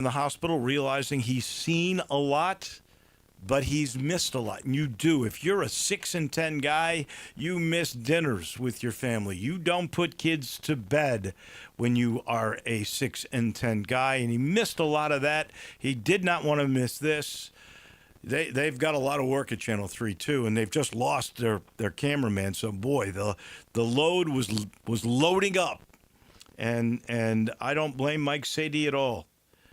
in the hospital realizing he's seen a lot, but he's missed a lot. And you do. If you're a 6 and 10 guy, you miss dinners with your family. You don't put kids to bed when you are a 6 and 10 guy. And he missed a lot of that. He did not want to miss this. They've got a lot of work at Channel 3 too, and they've just lost their cameraman. So boy, the load was loading up, and I don't blame Mike Sadie at all,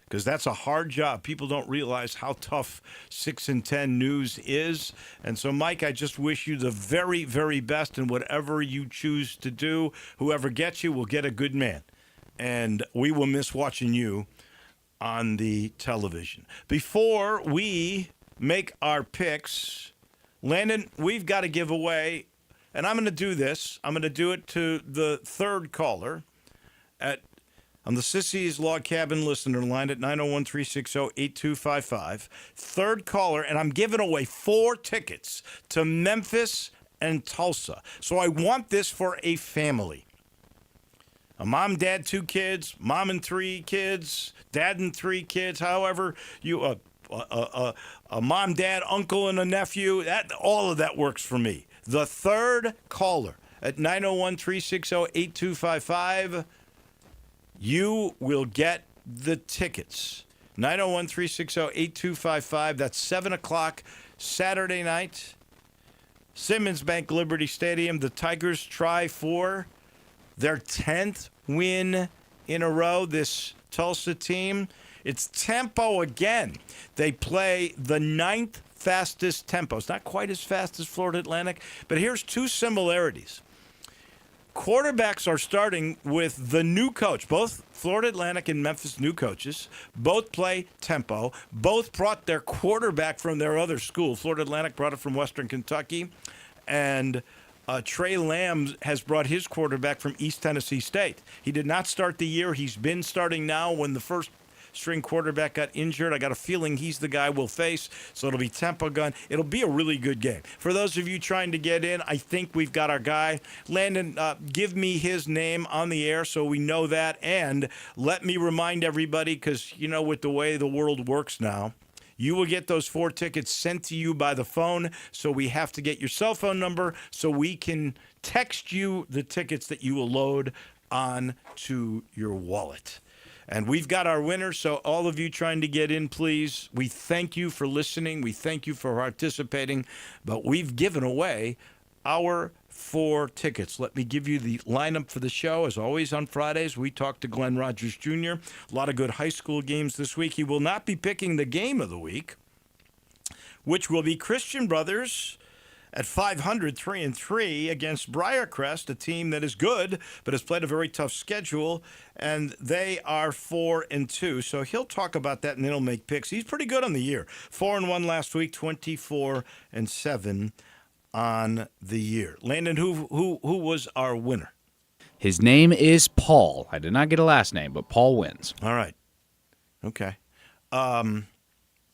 because that's a hard job. People don't realize how tough 6 and 10 news is. And so, Mike, I just wish you the very, very best in whatever you choose to do. Whoever gets you will get a good man, and we will miss watching you on the television. Before we make our picks, Landon, we've got to give away, and I'm going to do this. I'm going to do it to the third caller on the Sissy's Log Cabin listener line at 901-360-8255. Third caller, and I'm giving away 4 tickets to Memphis and Tulsa. So I want this for a family. A mom, dad, 2 kids, mom and 3 kids, dad and 3 kids, however you a mom, dad, uncle, and a nephew. All of that works for me. The third caller at 901-360-8255, you will get the tickets. 901-360-8255. That's 7 o'clock Saturday night. Simmons Bank Liberty Stadium. The Tigers try for their 10th win in a row. This Tulsa team, it's tempo again. They play the 9th fastest tempo. It's not quite as fast as Florida Atlantic, but here's 2 similarities. Quarterbacks are starting with the new coach. Both Florida Atlantic and Memphis new coaches. Both play tempo. Both brought their quarterback from their other school. Florida Atlantic brought it from Western Kentucky, and Trey Lamb has brought his quarterback from East Tennessee State. He did not start the year. He's been starting now when the first string quarterback got injured. I got a feeling he's the guy we'll face, so it'll be tempo gun. It'll be a really good game. For those of you trying to get in, I think we've got our guy. Landon, give me his name on the air so we know that, and let me remind everybody, because, you know, with the way the world works now, you will get those 4 tickets sent to you by the phone, so we have to get your cell phone number so we can text you the tickets that you will load on to your wallet. And we've got our winner, so all of you trying to get in, please, we thank you for listening. We thank you for participating. But we've given away our 4 tickets. Let me give you the lineup for the show. As always on Fridays, we talk to Glenn Rogers Jr. A lot of good high school games this week. He will not be picking the game of the week, which will be Christian Brothers at 500, 3-3 against Briarcrest, a team that is good but has played a very tough schedule, and they are 4-2. So he'll talk about that, and then he'll make picks. He's pretty good on the year. 4-1 last week, 24-7 on the year. Landon, who was our winner? His name is Paul. I did not get a last name, but Paul wins. All right. Okay.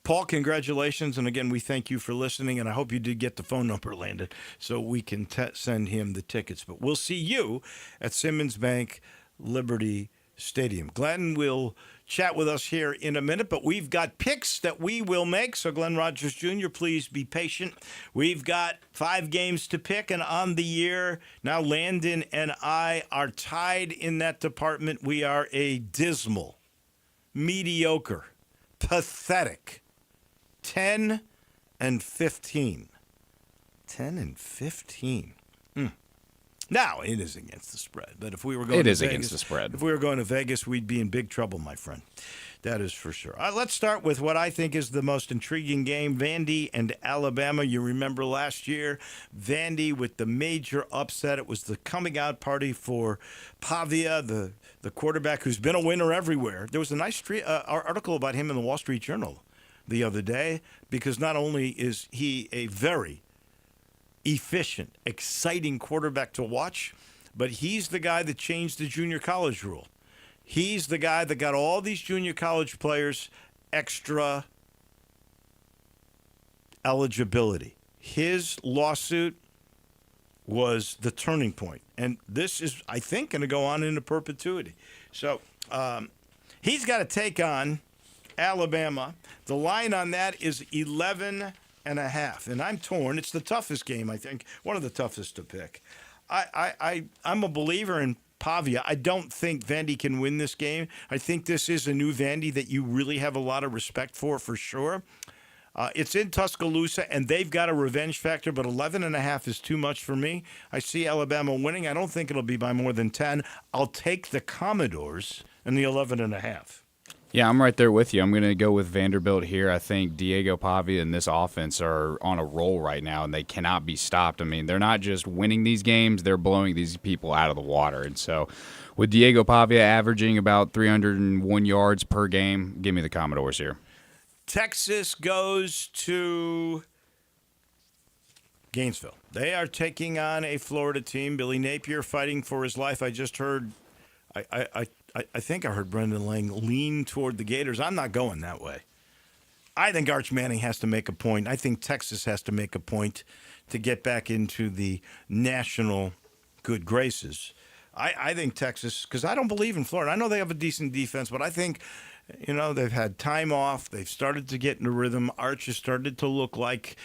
Paul, congratulations, and again, we thank you for listening, and I hope you did get the phone number, Landon, so we can send him the tickets. But we'll see you at Simmons Bank Liberty Stadium. Glenn will chat with us here in a minute, but we've got picks that we will make, so Glenn Rogers Jr., please be patient. We've got 5 games to pick, and on the year, now Landon and I are tied in that department. We are a dismal, mediocre, pathetic 10-15. 10-15. Now, it is against the spread, but if we were going to Vegas, against the spread. If we were going to Vegas, we'd be in big trouble, my friend. That is for sure. Let's start with what I think is the most intriguing game, Vandy and Alabama. You remember last year, Vandy with the major upset. It was the coming out party for Pavia, the quarterback who's been a winner everywhere. There was a nice article about him in the Wall Street Journal the other day, because not only is he a very efficient, exciting quarterback to watch, but he's the guy that changed the junior college rule. He's the guy that got all these junior college players extra eligibility. His lawsuit was the turning point, and this is, I think, going to go on into perpetuity. So he's got to take on Alabama. The line on that is 11.5. And I'm torn. It's the toughest game, I think. One of the toughest to pick. I'm a believer in Pavia. I don't think Vandy can win this game. I think this is a new Vandy that you really have a lot of respect for sure. It's in Tuscaloosa, and they've got a revenge factor, but 11.5 is too much for me. I see Alabama winning. I don't think it'll be by more than 10. I'll take the Commodores and the 11.5. Yeah, I'm right there with you. I'm going to go with Vanderbilt here. I think Diego Pavia and this offense are on a roll right now, and they cannot be stopped. I mean, they're not just winning these games, they're blowing these people out of the water. And so with Diego Pavia averaging about 301 yards per game, give me the Commodores here. Texas goes to Gainesville. They are taking on a Florida team. Billy Napier fighting for his life. I just heard I think I heard Brendan Lang lean toward the Gators. I'm not going that way. I think Arch Manning has to make a point. I think Texas has to make a point to get back into the national good graces. I think Texas, because I don't believe in Florida. I know they have a decent defense, but I think, they've had time off. They've started to get in a rhythm. Arch has started to look like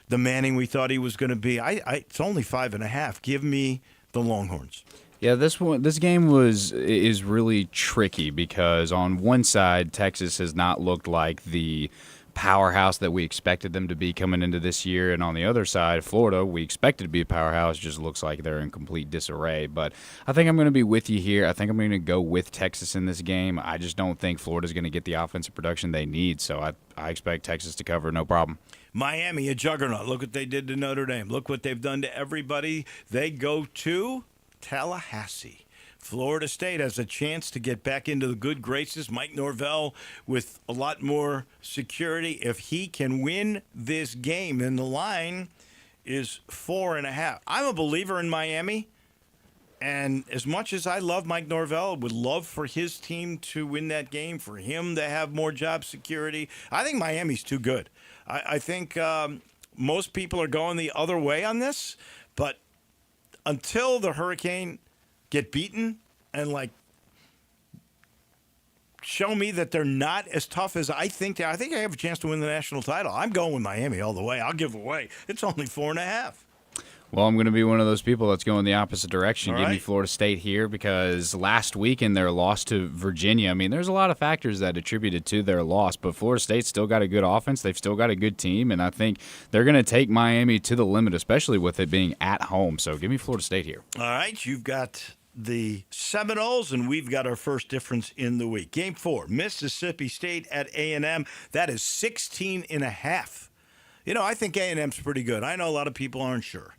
the Manning we thought he was going to be. It's only 5.5. Give me the Longhorns. Yeah, this game is really tricky because on one side, Texas has not looked like the powerhouse that we expected them to be coming into this year, and on the other side, Florida, we expected to be a powerhouse, just looks like they're in complete disarray. But I think I'm going to be with you here. I think I'm going to go with Texas in this game. I just don't think Florida's going to get the offensive production they need, so I expect Texas to cover, no problem. Miami, a juggernaut. Look what they did to Notre Dame. Look what they've done to everybody. They go to Tallahassee. Florida State has a chance to get back into the good graces. Mike Norvell with a lot more security. If he can win this game, then the line is 4.5. I'm a believer in Miami. And as much as I love Mike Norvell, would love for his team to win that game, for him to have more job security, I think Miami's too good. I think most people are going the other way on this, but until the Hurricane get beaten and show me that they're not as tough as I think they are, I think I have a chance to win the national title. I'm going with Miami all the way. I'll give away. It's only 4.5. Well, I'm going to be one of those people that's going the opposite direction. All Give me right. Florida State here because last week in their loss to Virginia, I mean, there's a lot of factors that attributed to their loss, but Florida State's still got a good offense. They've still got a good team, and I think they're going to take Miami to the limit, especially with it being at home. So give me Florida State here. All right, you've got the Seminoles, and we've got our first difference in the week. Game 4, Mississippi State at A&M. That is 16.5. I think A&M's pretty good. I know a lot of people aren't sure.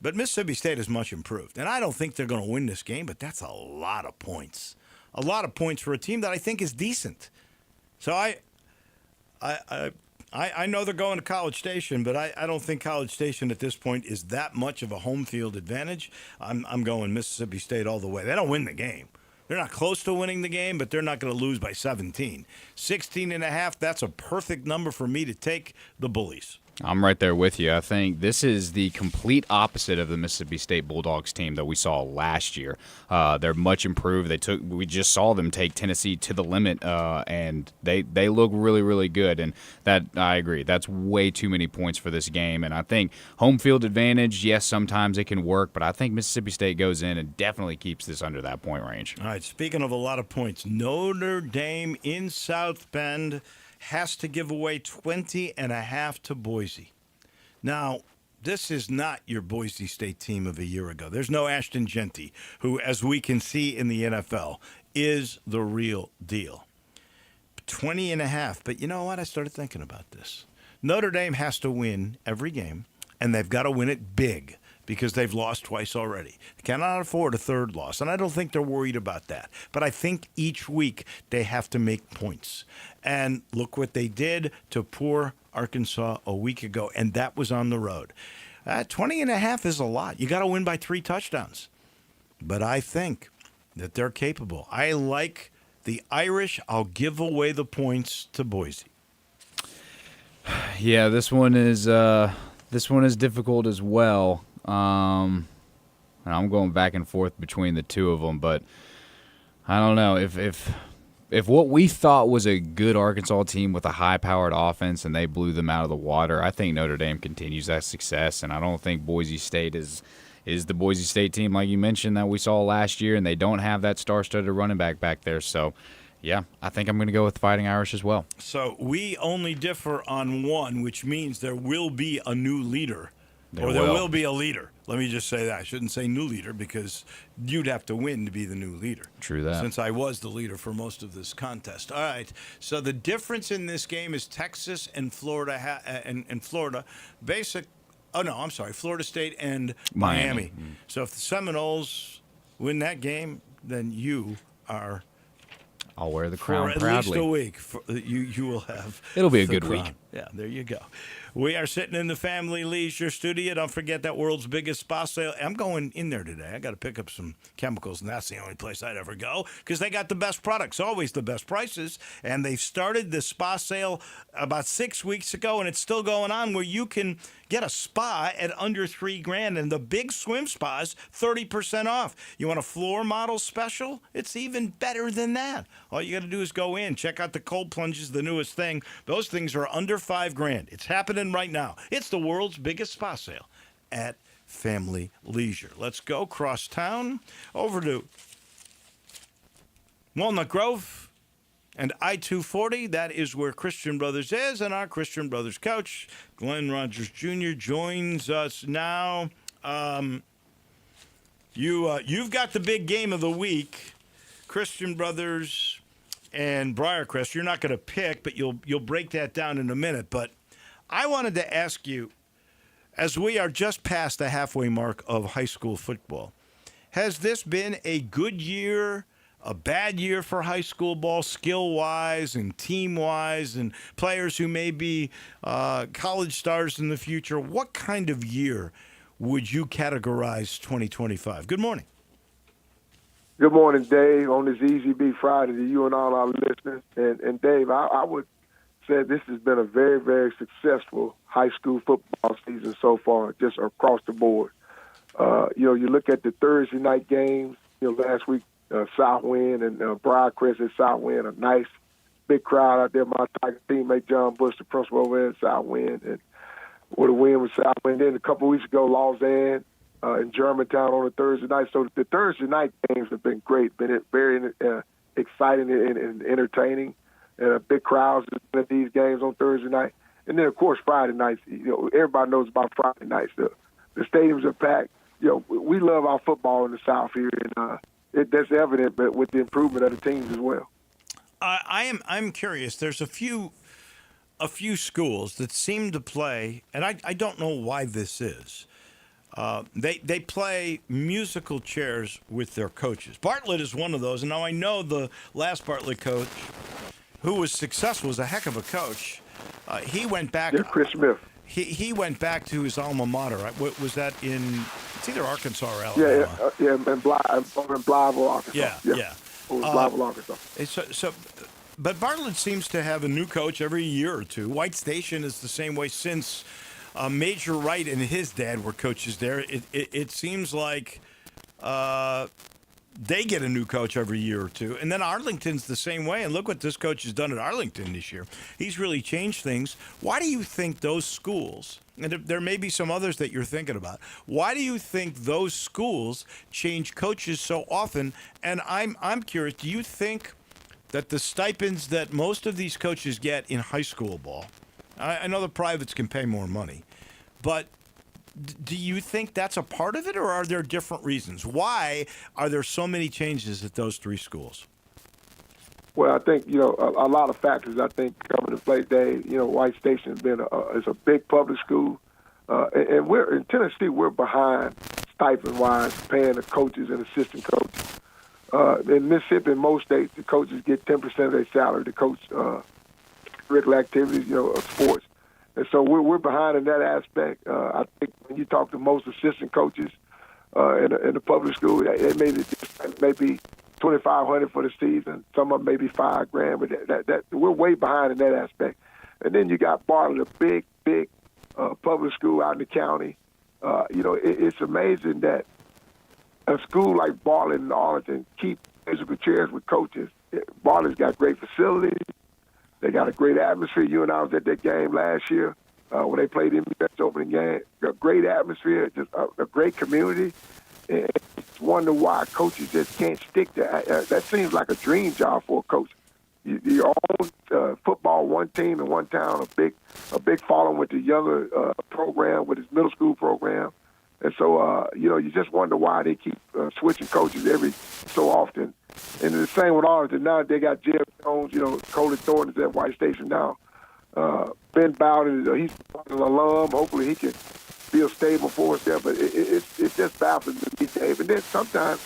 But Mississippi State is much improved. And I don't think they're going to win this game, but that's a lot of points. A lot of points for a team that I think is decent. So I know they're going to College Station, but I don't think College Station at this point is that much of a home field advantage. I'm going Mississippi State all the way. They don't win the game. They're not close to winning the game, but they're not going to lose by 17. 16.5, that's a perfect number for me to take the Bullies. I'm right there with you. I think this is the complete opposite of the Mississippi State Bulldogs team that we saw last year. They're much improved. We just saw them take Tennessee to the limit, and they look really, really good. And that I agree. That's way too many points for this game. And I think home field advantage, yes, sometimes it can work, but I think Mississippi State goes in and definitely keeps this under that point range. All right, speaking of a lot of points, Notre Dame in South Bend has to give away 20.5 to Boise. Now, this is not your Boise State team of a year ago. There's no Ashton Genty, who, as we can see in the NFL, is the real deal. 20.5. But you know what? I started thinking about this. Notre Dame has to win every game, and they've got to win it big because they've lost twice already. They cannot afford a third loss, and I don't think they're worried about that. But I think each week they have to make points. And look what they did to poor Arkansas a week ago, and that was on the road. 20.5 is a lot. You got to win by 3 touchdowns. But I think that they're capable. I like the Irish. I'll give away the points to Boise. Yeah, this one is difficult as well. And I'm going back and forth between the two of them, but I don't know if if what we thought was a good Arkansas team with a high-powered offense and they blew them out of the water, I think Notre Dame continues that success, and I don't think Boise State is the Boise State team like you mentioned that we saw last year, and they don't have that star-studded running back there. So, yeah, I think I'm going to go with the Fighting Irish as well. So we only differ on one, which means there will be a new leader. There will be a leader. Let me just say that. I shouldn't say new leader because you'd have to win to be the new leader. True that. Since I was the leader for most of this contest. All right. So the difference in this game is Texas and Florida Florida. Florida State and Miami. So if the Seminoles win that game, then you are. I'll wear the crown for proudly. At least a week. You will have. It'll be a the good crown. week. Yeah, there you go. We are sitting in the Family Leisure Studio. Don't forget that world's biggest spa sale. I'm going in there today. I got to pick up some chemicals, and that's the only place I'd ever go because they got the best products, always the best prices. And they started the spa sale about 6 weeks ago, and it's still going on where you can get a spa at under $3,000, and the big swim spas 30% off. You want a floor model special? It's even better than that. All you got to do is go in, check out the cold plunges, the newest thing. Those things are under $5,000. It's happening right now. It's the world's biggest spa sale at Family Leisure. Let's go cross town over to Walnut Grove and I-240. That is where Christian Brothers is, and our Christian Brothers coach, Glenn Rogers Jr., joins us now. You've got the big game of the week, Christian Brothers and Briarcrest. You're not going to pick, but you'll break that down in a minute. But I wanted to ask you, as we are just past the halfway mark of high school football, has this been a good year, a bad year for high school ball, skill-wise and team-wise, and players who may be college stars in the future? What kind of year would you categorize 2025? Good morning. Good morning, Dave, on this Easy Beat Friday to you and all our listeners. And Dave, I would say this has been a very, very successful high school football season so far, just across the board. You look at the Thursday night games, last week, Southwind and Briarcrest at Southwind, a nice big crowd out there. My Tiger teammate John Bush, the principal over there at Southwind, and with a win with Southwind. Then a couple of weeks ago, Lausanne in Germantown on a Thursday night. So the Thursday night games have been great, been very exciting and entertaining, and big crowds at these games on Thursday night. And then, of course, Friday nights. Everybody knows about Friday nights. The stadiums are packed. We love our football in the South here, and that's evident, but with the improvement of the teams as well. I'm curious. There's a few schools that seem to play, and I don't know why this is. They play musical chairs with their coaches. Bartlett is one of those, and now I know the last Bartlett coach, who was successful, was a heck of a coach. He went back. Yeah, Chris Smith. He went back to his alma mater. What was that in? It's either Arkansas or Alabama. Yeah, in Blytheville, Arkansas. Yeah. Blytheville, Arkansas. But Bartlett seems to have a new coach every year or two. White Station is the same way since Major Wright and his dad were coaches there. It seems like they get a new coach every year or two. And then Arlington's the same way. And look what this coach has done at Arlington this year. He's really changed things. Why do you think those schools, and there may be some others that you're thinking about, why do you think those schools change coaches so often? And I'm curious, do you think that the stipends that most of these coaches get in high school ball, I know the privates can pay more money, but do you think that's a part of it, or are there different reasons? Why are there so many changes at those three schools? Well, I think, a lot of factors, I think, come into play, Dave. White Station has been is a big public school. And we're in Tennessee, we're behind stipend-wise, paying the coaches and assistant coaches. In Mississippi, in most states, the coaches get 10% of their salary to coach curricular activities, sports. And so we're behind in that aspect. I think when you talk to most assistant coaches in the public school, they maybe $2,500 for the season. Some of them maybe $5,000, but that we're way behind in that aspect. And then you got Bartlett, a big public school out in the county. It's amazing that a school like Bartlett and Arlington keep musical chairs with coaches Bartlett's got great facilities. They got a great atmosphere. You and I was at that game last year when they played in the opening game. A great atmosphere, just a great community. And it's wonder why coaches just can't stick to that. Seems like a dream job for a coach. You own football, one team in one town, a big following with the younger program, with his middle school program. And so, you just wonder why they keep switching coaches every so often. And the same with Arlington. Now they got Jeff Jones, Coley Thornton is at White Station now. Ben Bowden, he's an alum. Hopefully he can be a stable force there. But it just baffles me, Dave. And then sometimes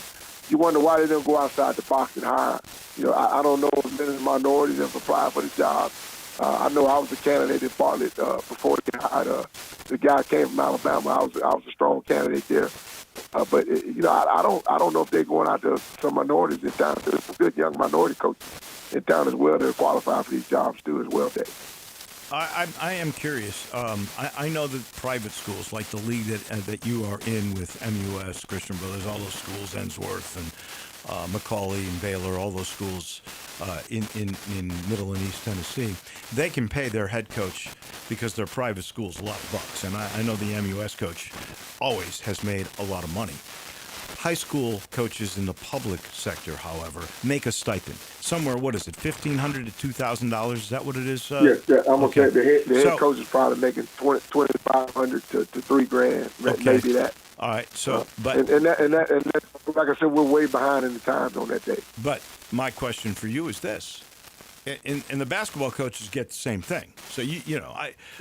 you wonder why they don't go outside the box and hire. I don't know if many minorities have applied for the job. I know I was a candidate at Bartlett before they hired the guy came from Alabama. I was a strong candidate there. But I don't know if they're going out to some minorities in town. There's some good young minority coaches in town as well that are qualified for these jobs too as well, Dave. I am curious. I know that private schools, like the league that you are in with MUS, Christian Brothers, all those schools, Ensworth and Macaulay and Baylor, all those schools in Middle and East Tennessee, they can pay their head coach because they're private schools a lot of bucks. And I know the MUS coach always has made a lot of money. High school coaches in the public sector, however, make a stipend. Somewhere, what is it, $1,500 to $2,000? Is that what it is? Yeah, I'm going to say the head coach is probably making $2,500 to $3,000, maybe that. All right, so but and that, like I said, we're way behind in the times on that day. But my question for you is this: and the basketball coaches get the same thing. So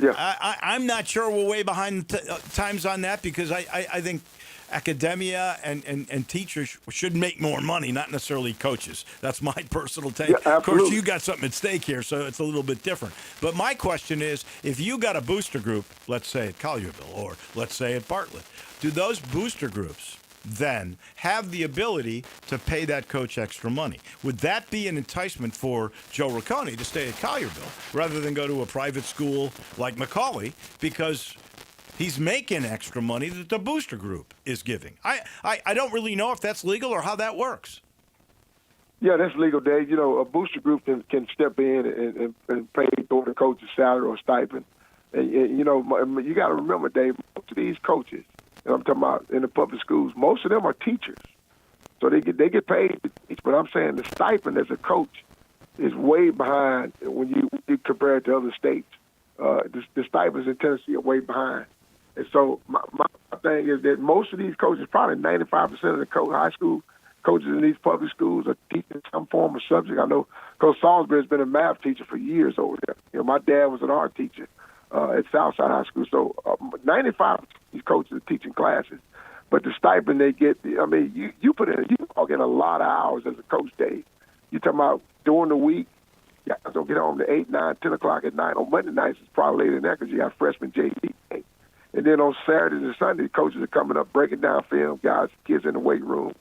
I'm not sure we're way behind times on that because I think academia and teachers should make more money, not necessarily coaches. That's my personal take. Yeah, of course, you got something at stake here, so it's a little bit different. But my question is, if you got a booster group, let's say at Collierville or let's say at Bartlett, do those booster groups then have the ability to pay that coach extra money? Would that be an enticement for Joe Riccone to stay at Collierville rather than go to a private school like Macaulay because he's making extra money that the booster group is giving? I don't really know if that's legal or how that works. Yeah, that's legal, Dave. A booster group can step in and pay toward the coach's salary or stipend. And you got to remember, Dave, most of these coaches, and I'm talking about in the public schools, most of them are teachers. So they get paid to teach. But I'm saying the stipend as a coach is way behind when you compare it to other states. The stipends in Tennessee are way behind. And so my thing is that most of these coaches, probably 95% of the high school coaches in these public schools are teaching some form of subject. I know Coach Salisbury's been a math teacher for years over there. My dad was an art teacher at Southside High School. So 95% of these coaches are teaching classes. But the stipend they get, you all get a lot of hours as a coach, Dave. You're talking about during the week, you guys don't get home to 8, 9, 10 o'clock at night. On Monday nights, it's probably later than that because you got freshman JV. And then on Saturdays and Sundays, coaches are coming up, breaking down film, guys, kids in the weight room.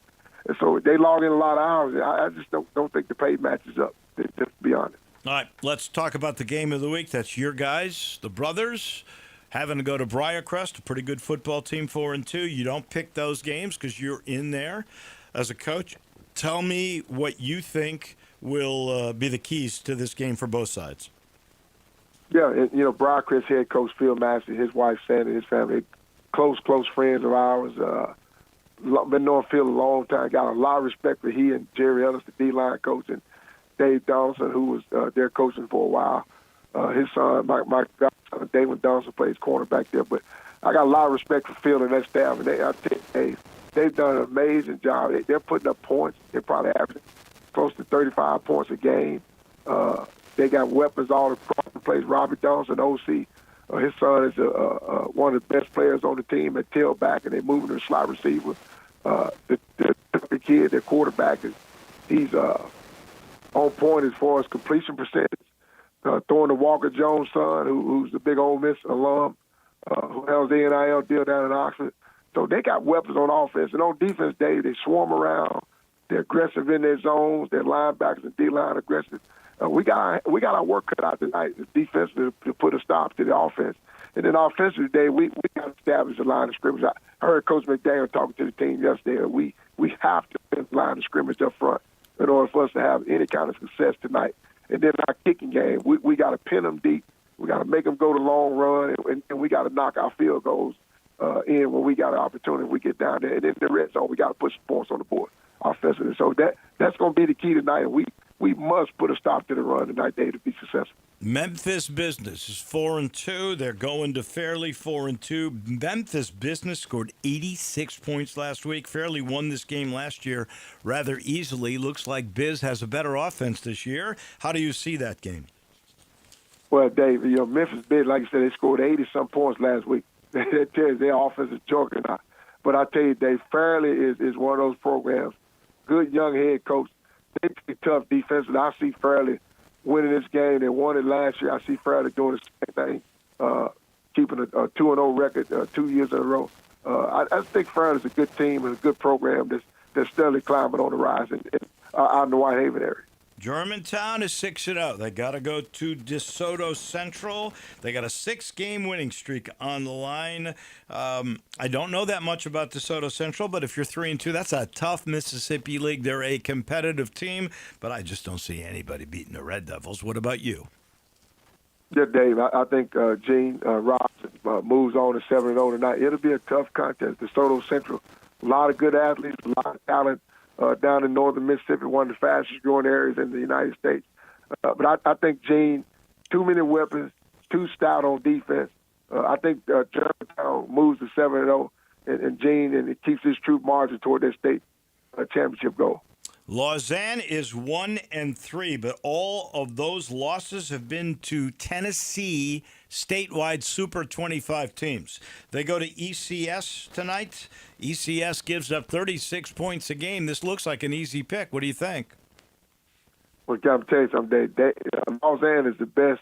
And so they log in a lot of hours. I just don't think the pay matches up, just to be honest. All right, let's talk about the game of the week. That's your guys, the brothers, having to go to Briarcrest, a pretty good football team, 4-2. You don't pick those games because you're in there as a coach. Tell me what you think will be the keys to this game for both sides. Yeah, and, Briarcrest head coach Phil Massey, his wife Sandy, his family, close friends of ours. Been knowing Phil a long time. Got a lot of respect for he and Jerry Ellis, the D-line coach, and Dave Donaldson, who was there coaching for a while. His son, my godson, David Donaldson, plays cornerback there. But I got a lot of respect for Phil and that staff, and they've done an amazing job. They're putting up points. They're probably averaging close to 35 points a game. They got weapons all across the place. Robbie Donaldson, OC, his son is one of the best players on the team at tailback, and they're moving to the slot receiver. The kid, their quarterback, he's on point as far as completion percentage. Throwing to Walker Jones' son, who's the big Ole Miss alum, who held the NIL deal down in Oxford. So they got weapons on offense. And on defense, Dave, they swarm around. They're aggressive in their zones. Their linebackers and D-line aggressive. We got our work cut out tonight, the defense, to put a stop to the offense. And then offensively today, we got to establish a line of scrimmage. I heard Coach McDaniel talking to the team yesterday. We have to put a line of scrimmage up front. in order for us to have any kind of success tonight. And then our kicking game, we got to pin them deep. We got to make them go the long run, and we got to knock our field goals in when we got an opportunity. We get down there, and in the red zone, we got to put some points on the board offensively. So that's going to be the key tonight. And we must put a stop to the run tonight, Dave, to be successful. Memphis Business is 4-2. They're going to Fairleigh 4-2. Memphis Business scored 86 points last week. Fairleigh won this game last year rather easily. Looks like Biz has a better offense this year. How do you see that game? Well, Dave, Memphis Business, like you said, they scored 80-some points last week. That tells their offense is juggernaut. But I tell you, Dave, Fairleigh is one of those programs. Good young head coach. They play tough defense, and I see Fairleigh winning this game. They won it last year. I see Fairleigh doing the same thing, keeping a 2-0 record 2 years in a row. I think Fairleigh's a good team and a good program that's steadily climbing on the rise out in the Whitehaven area. Germantown is 6-0. They got to go to DeSoto Central. They got a 6-game winning streak on the line. I don't know that much about DeSoto Central, but if you're 3-2, that's a tough Mississippi League. They're a competitive team, but I just don't see anybody beating the Red Devils. What about you? Yeah, Dave, I think Gene Robinson moves on to 7-0 tonight. It'll be a tough contest. DeSoto Central, a lot of good athletes, a lot of talent. Down in northern Mississippi, one of the fastest growing areas in the United States. But I think Gene, too many weapons, too stout on defense. I think Germantown moves to 7-0, and Gene, and it keeps his troop marching toward their state championship goal. Lausanne is 1-3, but all of those losses have been to Tennessee statewide Super 25 teams. They go to ECS tonight. ECS gives up 36 points a game. This looks like an easy pick. What do you think? Well, I'm tell you something. Lausanne is the best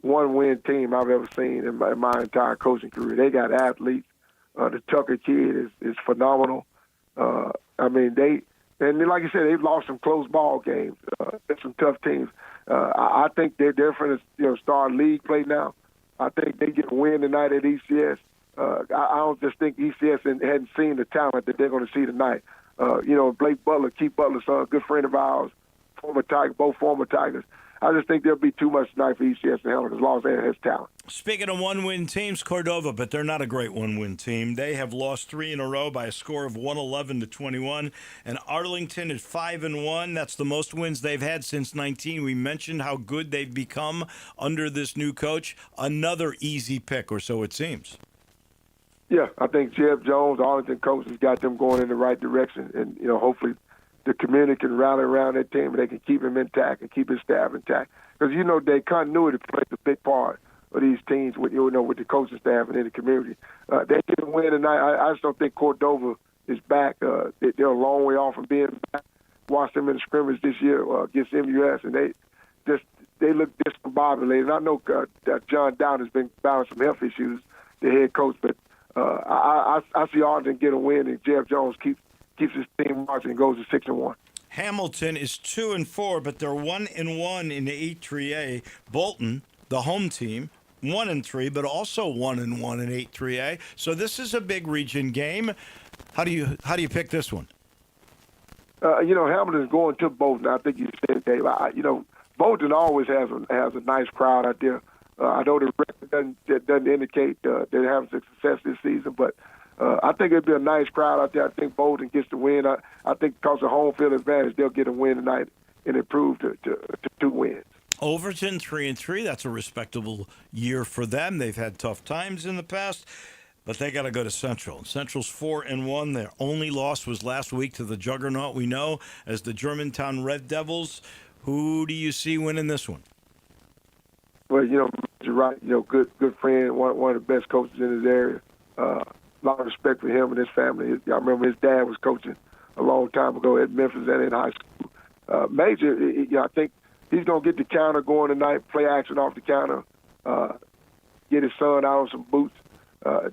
one-win team I've ever seen in my entire coaching career. They got athletes. The Tucker kid is phenomenal. And like you said, they've lost some close ball games. There's some tough teams. I think they're different. Start league play now. I think they get a win tonight at ECS. I don't just think ECS hadn't seen the talent that they're going to see tonight. Blake Butler, Keith Butler's son, good friend of ours, former Tiger, both former Tigers. I just think there'll be too much tonight for ECS to handle because Lausanne has talent. Speaking of one-win teams, Cordova, but they're not a great one-win team. They have lost 3 in a row by a score of 111-21, and Arlington is 5-1. That's the most wins they've had since 19. We mentioned how good they've become under this new coach. Another easy pick, or so it seems. Yeah, I think Jeb Jones, Arlington coach, has got them going in the right direction, and hopefully the community can rally around that team and they can keep him intact and keep his staff intact. Because their continuity plays a big part of these teams with the coaching staff and in the community. They get a win tonight. I just don't think Cordova is back. They're a long way off from being back. Watched them in the scrimmage this year against MUS, and they look discombobulated. And I know that John Dowd has been battling some health issues, the head coach, but I see Arlington get a win, and Jeff Jones keeps his team marching and goes to 6-1. Hamilton is 2-4, but they're 1-1 in the 8-3A. Bolton, the home team, 1-3, but also 1-1 in 8-3A. So this is a big region game. How do you pick this one? Hamilton's going to Bolton. I think you said, Dave. Bolton always has a nice crowd out there. I know the record doesn't indicate they're having success this season, but I think it'd be a nice crowd out there. I think Bolton gets the win. I think because of home field advantage, they'll get a win tonight and improve to 2 wins. Overton 3-3. That's a respectable year for them. They've had tough times in the past, but they got to go to Central. Central's 4-1. Their only loss was last week to the juggernaut we know as the Germantown Red Devils. Who do you see winning this one? Well, you're right. Good friend, one of the best coaches in his area. A lot of respect for him and his family. I remember his dad was coaching a long time ago at Memphis and in high school. Major, I think he's going to get the counter going tonight, play action off the counter, get his son out on some boots.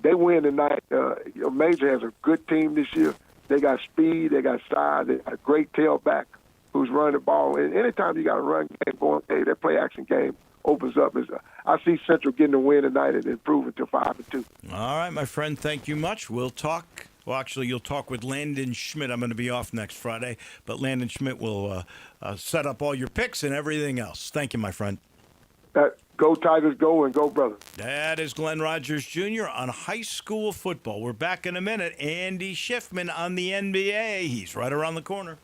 They win tonight. Major has a good team this year. They got speed, they got size, they got a great tailback who's running the ball. And anytime you got a run game going, that play action game opens up. I see Central getting the win tonight and improving to 5-2. All right, my friend, thank you much. We'll talk Well, actually, you'll talk with Landon Schmidt. I'm going to be off next Friday, but Landon Schmidt will set up all your picks and everything else. Thank you, my friend. Go Tigers, go, and go, brother. That is Glenn Rogers Jr. on high school football. We're back in a minute. Andy Schiffman on the NBA. He's right around the corner.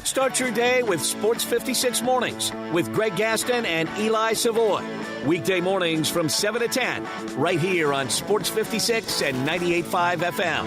Start your day with Sports 56 Mornings with Greg Gaston and Eli Savoy. Weekday mornings from 7 to 10, right here on Sports 56 and 98.5 FM.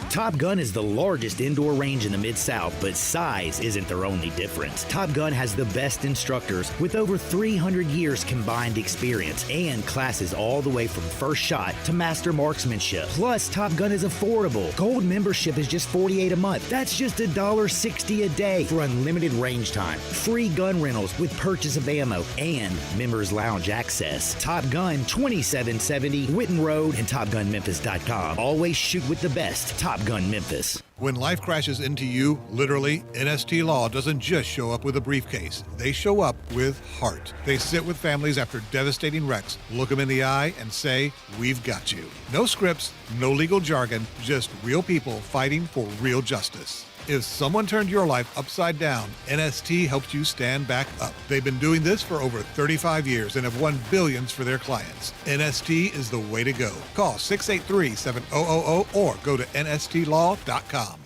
Top Gun is the largest indoor range in the Mid-South, but size isn't their only difference. Top Gun has the best instructors with over 300 years combined experience and classes all the way from first shot to master marksmanship. Plus, Top Gun is affordable. Gold membership is just $48 a month. That's just $1.60 a day for unlimited range time, free gun rentals with purchase of ammo, and members lounge access. Top Gun, 2770 Witten Road and TopGunMemphis.com. Always shoot with the best. Top Gun Memphis. When life crashes into you, literally, NST Law doesn't just show up with a briefcase. They show up with heart. They sit with families after devastating wrecks, look them in the eye, and say, "We've got you." No scripts, no legal jargon, just real people fighting for real justice. If someone turned your life upside down, NST helps you stand back up. They've been doing this for over 35 years and have won billions for their clients. NST is the way to go. Call 683-7000 or go to nstlaw.com.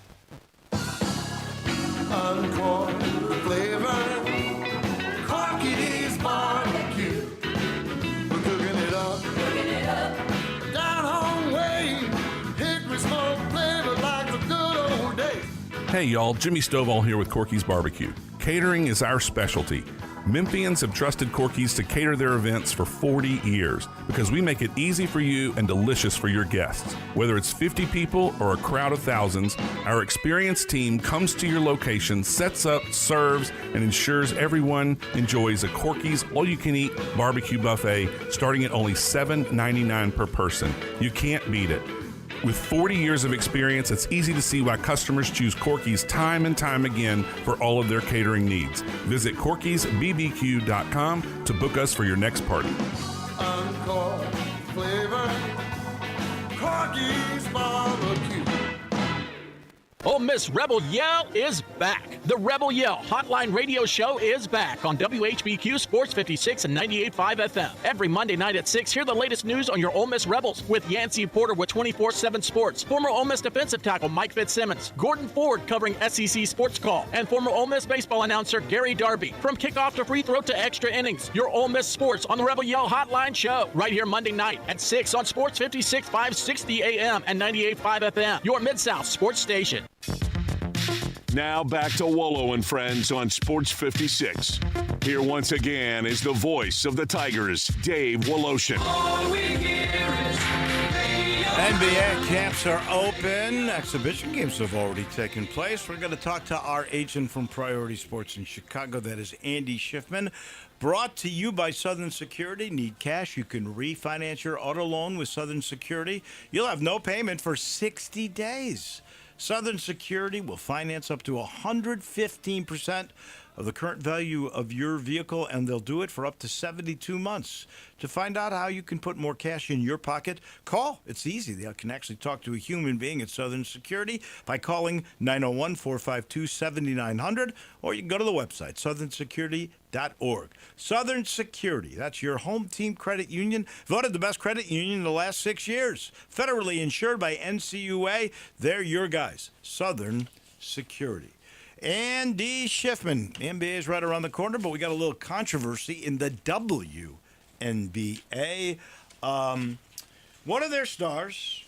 Encore flavor, Corky's barbecue. We're cooking it up, down home way. Hickory smoke flavor like the good old days. Hey y'all, Jimmy Stovall here with Corky's Barbecue. Catering is our specialty. Memphians have trusted Corky's to cater their events for 40 years because we make it easy for you and delicious for your guests. Whether it's 50 people or a crowd of thousands, our experienced team comes to your location, sets up, serves, and ensures everyone enjoys a Corky's all-you-can-eat barbecue buffet starting at only $7.99 per person. You can't beat it. With 40 years of experience, it's easy to see why customers choose Corky's time and time again for all of their catering needs. Visit Corky'sBBQ.com to book us for your next party. Encore flavor, Corky's barbecue. Ole Miss Rebel Yell is back. The Rebel Yell Hotline Radio Show is back on WHBQ Sports 56 and 98.5 FM. Every Monday night at 6, hear the latest news on your Ole Miss Rebels with Yancey Porter with 24/7 Sports, former Ole Miss defensive tackle Mike Fitzsimmons, Gordon Ford covering SEC Sports Call, and former Ole Miss baseball announcer Gary Darby. From kickoff to free throw to extra innings, your Ole Miss Sports on the Rebel Yell Hotline Show right here Monday night at 6 on Sports 56 560 AM and 98.5 FM, your Mid-South sports station. Now back to Wolo and Friends on Sports 56. Here once again is the voice of the Tigers, Dave Woloshin. NBA camps are open. Exhibition games have already taken place. We're going to talk to our agent from Priority Sports in Chicago. That is Andy Schiffman. Brought to you by Southern Security. Need cash? You can refinance your auto loan with Southern Security. You'll have no payment for 60 days. Southern Security will finance up to 115% of the current value of your vehicle, and they'll do it for up to 72 months. To find out how you can put more cash in your pocket, call. It's easy. They can actually talk to a human being at Southern Security by calling 901-452-7900, or you can go to the website, southernsecurity.org. Southern Security, that's your home team credit union, voted the best credit union in the last 6 years. Federally insured by NCUA. They're your guys. Southern Security. Andy Schiffman. The NBA is right around the corner, but we got a little controversy in the WNBA. One of their stars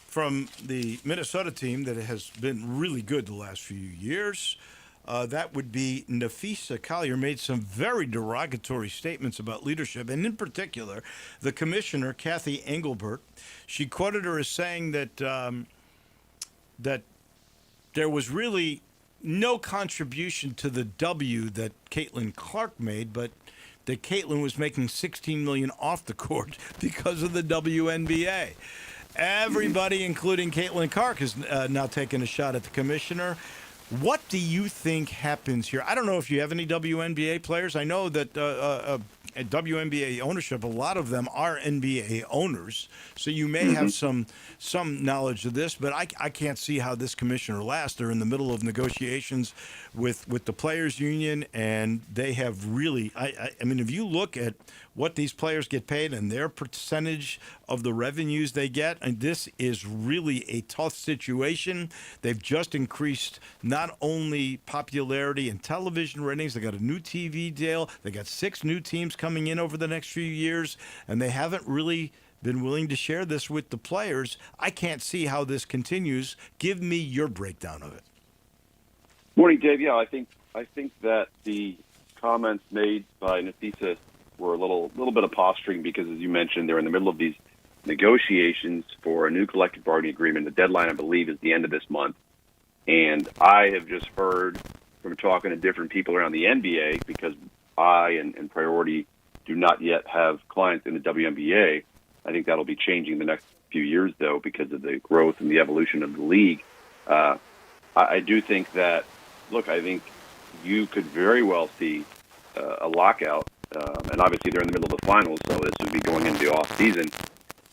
from the Minnesota team that has been really good the last few years, that would be Nafisa Collier, made some very derogatory statements about leadership, and in particular, the commissioner, Kathy Engelbert. She quoted her as saying that that there was really no contribution to the W that Caitlin Clark made, but that Caitlin was making $16 million off the court because of the WNBA. Everybody, including Caitlin Clark, is now taking a shot at the commissioner. What do you think happens here? I don't know if you have any WNBA players. I know that WNBA ownership, a lot of them are NBA owners, so you may have some knowledge of this, but I can't see how this commissioner lasts. They're in the middle of negotiations with the players' union, and they have really, I mean, if you look at what these players get paid and their percentage of the revenues they get, and this is really a tough situation. They've just increased not only popularity and television ratings, they got a new TV deal, they got 6 new teams coming in over the next few years, and they haven't really been willing to share this with the players. I can't see how this continues. Give me your breakdown of it. Morning, Dave. Yeah, I think that the comments made by Nafisa were a little bit of posturing because, as you mentioned, they're in the middle of these negotiations for a new collective bargaining agreement. The deadline, I believe, is the end of this month. And I have just heard from talking to different people around the NBA, because I and Priority do not yet have clients in the WNBA. I think that'll be changing the next few years, though, because of the growth and the evolution of the league. I do think that, look, I think you could very well see a lockout. And obviously they're in the middle of the finals, so this would be going into the off season.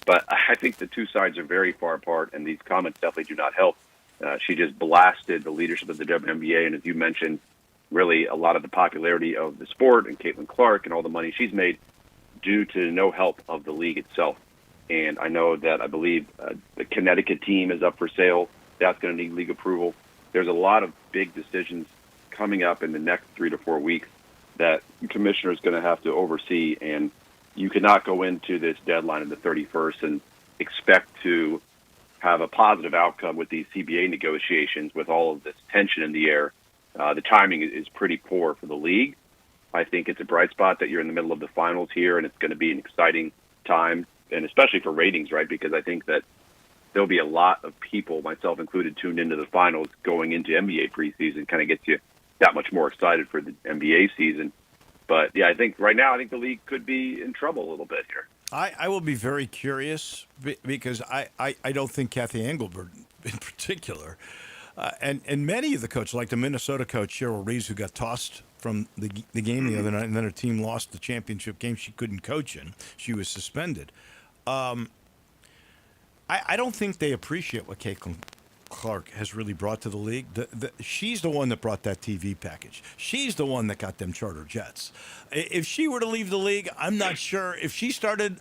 But I think the two sides are very far apart, and these comments definitely do not help. She just blasted the leadership of the WNBA, and as you mentioned, really a lot of the popularity of the sport and Caitlin Clark and all the money she's made due to no help of the league itself. And I know that I believe the Connecticut team is up for sale. That's going to need league approval. There's a lot of big decisions coming up in the next 3 to 4 weeks that the commissioner is going to have to oversee, and you cannot go into this deadline of the 31st and expect to have a positive outcome with these CBA negotiations with all of this tension in the air. The timing is pretty poor for the league. I think it's a bright spot that you're in the middle of the finals here, and it's going to be an exciting time, and especially for ratings, right? Because I think that there'll be a lot of people, myself included, tuned into the finals going into NBA preseason. Kind of gets you that much more excited for the NBA season. But, yeah, I think right now, the league could be in trouble a little bit here. I will be very curious because I don't think Kathy Engelbert in particular, and many of the coaches, like the Minnesota coach Cheryl Reeves, who got tossed from the game the other night, and then her team lost the championship game she couldn't coach in. She was suspended. I don't think they appreciate what Caitlin Clark has really brought to the league. She's the one that brought that TV package. She's the one that got them charter jets. If she were to leave the league, I'm not sure if she started.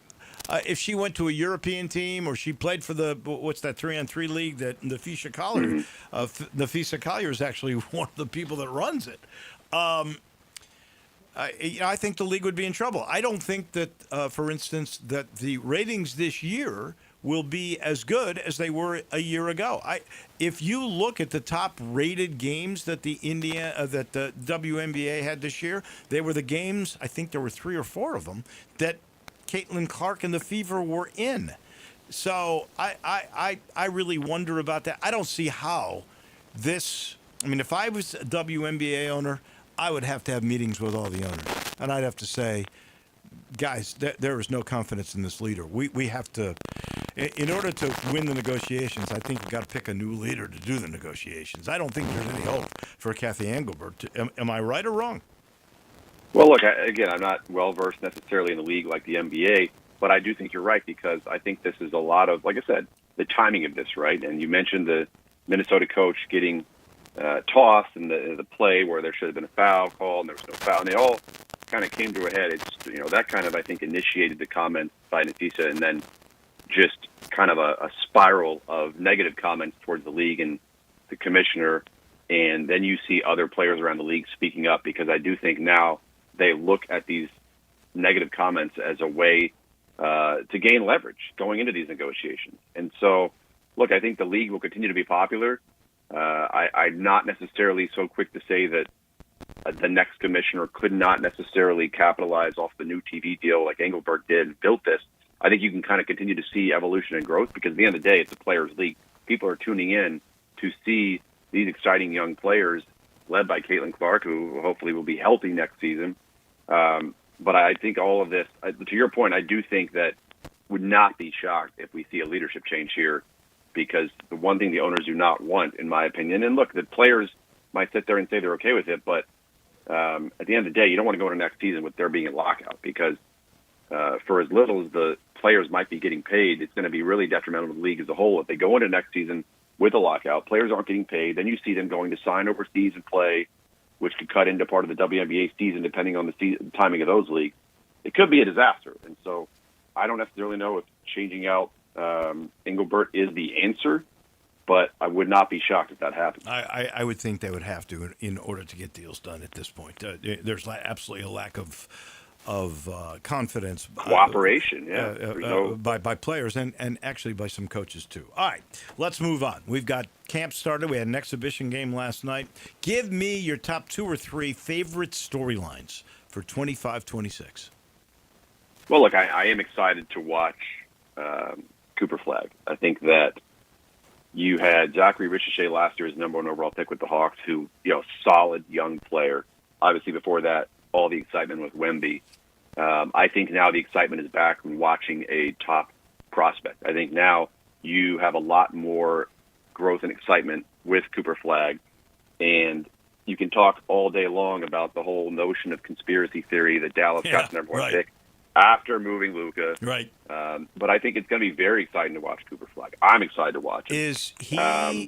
If she went to a European team or she played for the what's that 3-on-3 league that Nafisa Collier, Nafisa Collier is actually one of the people that runs it. I think the league would be in trouble. I don't think that, for instance, that the ratings this year will be as good as they were a year ago. If you look at the top-rated games that the WNBA had this year, they were the games. I think there were 3 or 4 of them that Caitlin Clark and the Fever were in. So I really wonder about that. I don't see how this. I mean, if I was a WNBA owner, I would have to have meetings with all the owners, and I'd have to say, guys, there is no confidence in this leader. We have to. In order to win the negotiations, I think you've got to pick a new leader to do the negotiations. I don't think there's any hope for Kathy Engelbert. Am I right or wrong? Well, look, again, I'm not well-versed necessarily in the league like the NBA, but I do think you're right because I think this is a lot of, like I said, the timing of this, right? And you mentioned the Minnesota coach getting tossed in the play where there should have been a foul call and there was no foul, and they all kind of came to a head. It's that kind of, I think, initiated the comments by Nafisa, and then just kind of a spiral of negative comments towards the league and the commissioner. And then you see other players around the league speaking up because I do think now they look at these negative comments as a way to gain leverage going into these negotiations. And so, look, I think the league will continue to be popular. I'm not necessarily so quick to say that the next commissioner could not necessarily capitalize off the new TV deal like Engelbert did and built this. I think you can kind of continue to see evolution and growth because at the end of the day, it's a players' league. People are tuning in to see these exciting young players led by Caitlin Clark, who hopefully will be healthy next season. But I think all of this, to your point, I do think that would not be shocked if we see a leadership change here because the one thing the owners do not want, in my opinion, and look, the players might sit there and say they're okay with it, but at the end of the day, you don't want to go into next season with there being a lockout because for as little as the players might be getting paid, it's going to be really detrimental to the league as a whole. If they go into next season with a lockout, players aren't getting paid, then you see them going to sign overseas and play, which could cut into part of the WNBA season depending on the timing of those leagues. It could be a disaster. And so I don't necessarily know if changing out Engelbert is the answer, but I would not be shocked if that happens. I would think they would have to in order to get deals done at this point. There's absolutely a lack of confidence, cooperation, by players and actually by some coaches too. All right, let's move on. We've got camp started. We had an exhibition game last night. Give me your top 2 or 3 favorite storylines for 25-26. Well, look, I am excited to watch Cooper Flagg. I think that you had Zachary Ricochet last year as number 1 overall pick with the Hawks, who, solid young player. Obviously, before that, all the excitement with Wemby. I think now the excitement is back when watching a top prospect. I think now you have a lot more growth and excitement with Cooper Flagg, and you can talk all day long about the whole notion of conspiracy theory that Dallas got the number 1 pick after moving Luka. Right. But I think it's going to be very exciting to watch Cooper Flagg. I'm excited to watch him.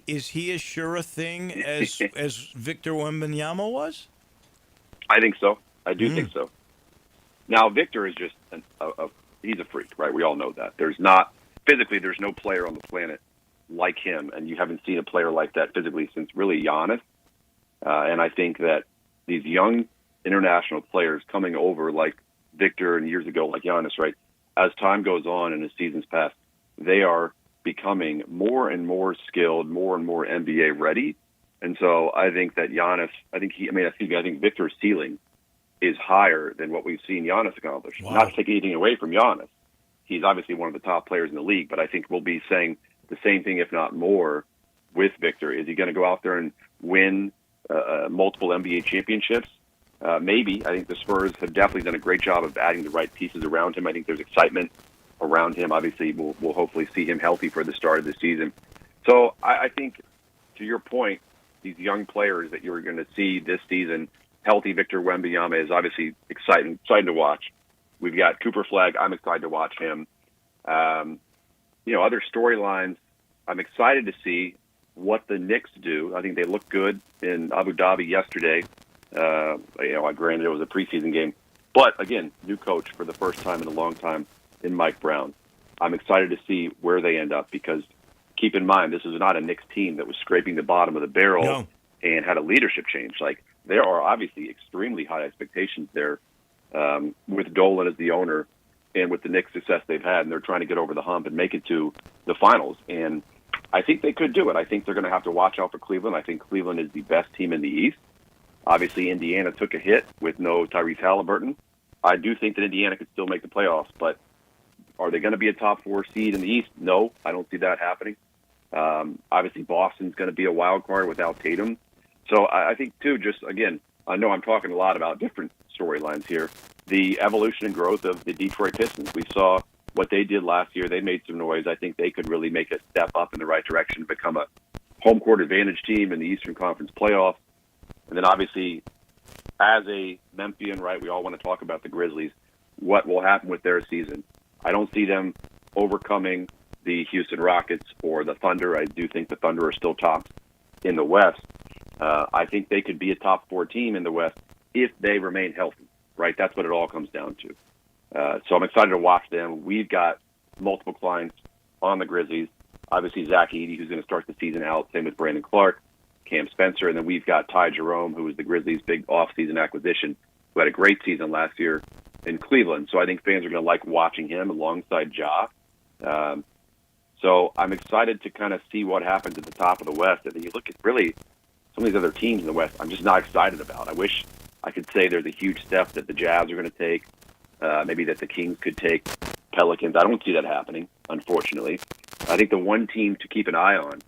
Is he as sure a thing as Victor Wembanyama was? I think so. I do think so. Now, Victor is just he's a freak, right? We all know that. There's no player on the planet like him, and you haven't seen a player like that physically since really Giannis. And I think that these young international players coming over like Victor and years ago like Giannis, right? As time goes on and as seasons pass, they are becoming more and more skilled, more and more NBA ready. And so I think that Giannis, I think Victor's ceiling is higher than what we've seen Giannis accomplish. Wow. Not to take anything away from Giannis. He's obviously one of the top players in the league, but I think we'll be saying the same thing, if not more, with Victor. Is he going to go out there and win multiple NBA championships? Maybe. I think the Spurs have definitely done a great job of adding the right pieces around him. I think there's excitement around him. Obviously, we'll hopefully see him healthy for the start of the season. So I think, to your point, these young players that you're going to see this season, healthy Victor Wembanyama is obviously exciting to watch. We've got Cooper Flagg. I'm excited to watch him. Other storylines, I'm excited to see what the Knicks do. I think they look good in Abu Dhabi yesterday. Granted it was a preseason game, but again, new coach for the first time in a long time in Mike Brown. I'm excited to see where they end up because keep in mind, this is not a Knicks team that was scraping the bottom of the barrel and had a leadership change. Like, there are obviously extremely high expectations there with Dolan as the owner and with the Knicks' success they've had, and they're trying to get over the hump and make it to the finals. And I think they could do it. I think they're going to have to watch out for Cleveland. I think Cleveland is the best team in the East. Obviously, Indiana took a hit with no Tyrese Halliburton. I do think that Indiana could still make the playoffs, but are they going to be a top 4 seed in the East? No, I don't see that happening. Obviously, Boston's going to be a wild card without Tatum. So I think, too, just, again, I know I'm talking a lot about different storylines here. The evolution and growth of the Detroit Pistons. We saw what they did last year. They made some noise. I think they could really make a step up in the right direction, become a home court advantage team in the Eastern Conference playoffs. And then, obviously, as a Memphian, right, we all want to talk about the Grizzlies, what will happen with their season. I don't see them overcoming the Houston Rockets or the Thunder. I do think the Thunder are still tops in the West. I think they could be a top 4 team in the West if they remain healthy, right? That's what it all comes down to. So I'm excited to watch them. We've got multiple clients on the Grizzlies. Obviously, Zach Edey, who's going to start the season out. Same with Brandon Clark, Cam Spencer. And then we've got Ty Jerome, who was the Grizzlies' big off-season acquisition, who had a great season last year in Cleveland. So I think fans are going to like watching him alongside Ja. So I'm excited to kind of see what happens at the top of the West. And then you look at really some of these other teams in the West I'm just not excited about. I wish I could say there's a huge step that the Jazz are going to take, maybe that the Kings could take, Pelicans. I don't see that happening, unfortunately. I think the one team to keep an eye on,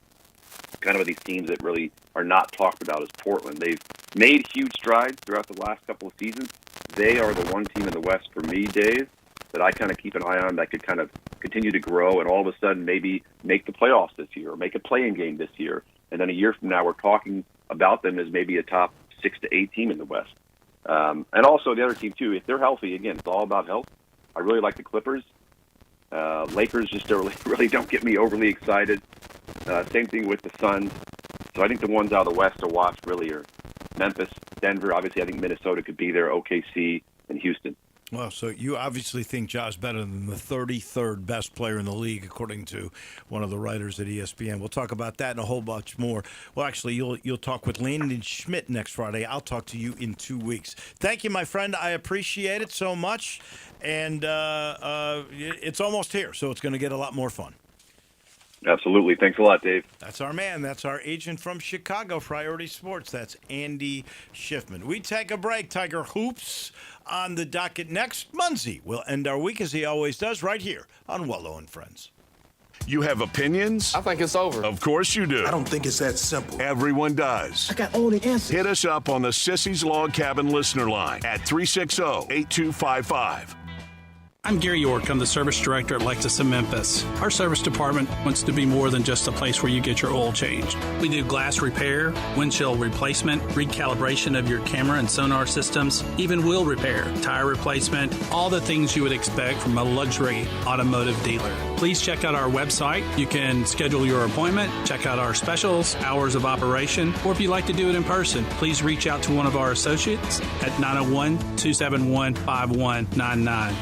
kind of these teams that really are not talked about, is Portland. They've made huge strides throughout the last couple of seasons. They are the one team in the West for me, Dave, that I kind of keep an eye on that could kind of continue to grow and all of a sudden maybe make the playoffs this year or make a play-in game this year. And then a year from now, we're talking about them as maybe a top 6 to 8 team in the West. And also the other team too, if they're healthy, again, it's all about health. I really like the Clippers. Lakers just really don't get me overly excited. Same thing with the Suns. So I think the ones out of the West to watch really are Memphis, Denver. Obviously, I think Minnesota could be there, OKC, and Houston. Well, so you obviously think Ja's better than the 33rd best player in the league, according to one of the writers at ESPN. We'll talk about that and a whole bunch more. Well, actually, you'll talk with Landon Schmidt next Friday. I'll talk to you in 2 weeks. Thank you, my friend. I appreciate it so much. And it's almost here, so it's going to get a lot more fun. Absolutely. Thanks a lot, Dave. That's our man. That's our agent from Chicago, Priority Sports. That's Andy Schiffman. We take a break. Tiger Hoops on the docket next. Munzie will end our week, as he always does, right here on Wolo and Friends. You have opinions? I think it's over. Of course you do. I don't think it's that simple. Everyone does. I got all the answers. Hit us up on the Sissy's Log Cabin listener line at 360-8255. I'm Gary York. I'm the service director at Lexus in Memphis. Our service department wants to be more than just a place where you get your oil changed. We do glass repair, windshield replacement, recalibration of your camera and sonar systems, even wheel repair, tire replacement, all the things you would expect from a luxury automotive dealer. Please check out our website. You can schedule your appointment, check out our specials, hours of operation, or if you'd like to do it in person, please reach out to one of our associates at 901-271-5199.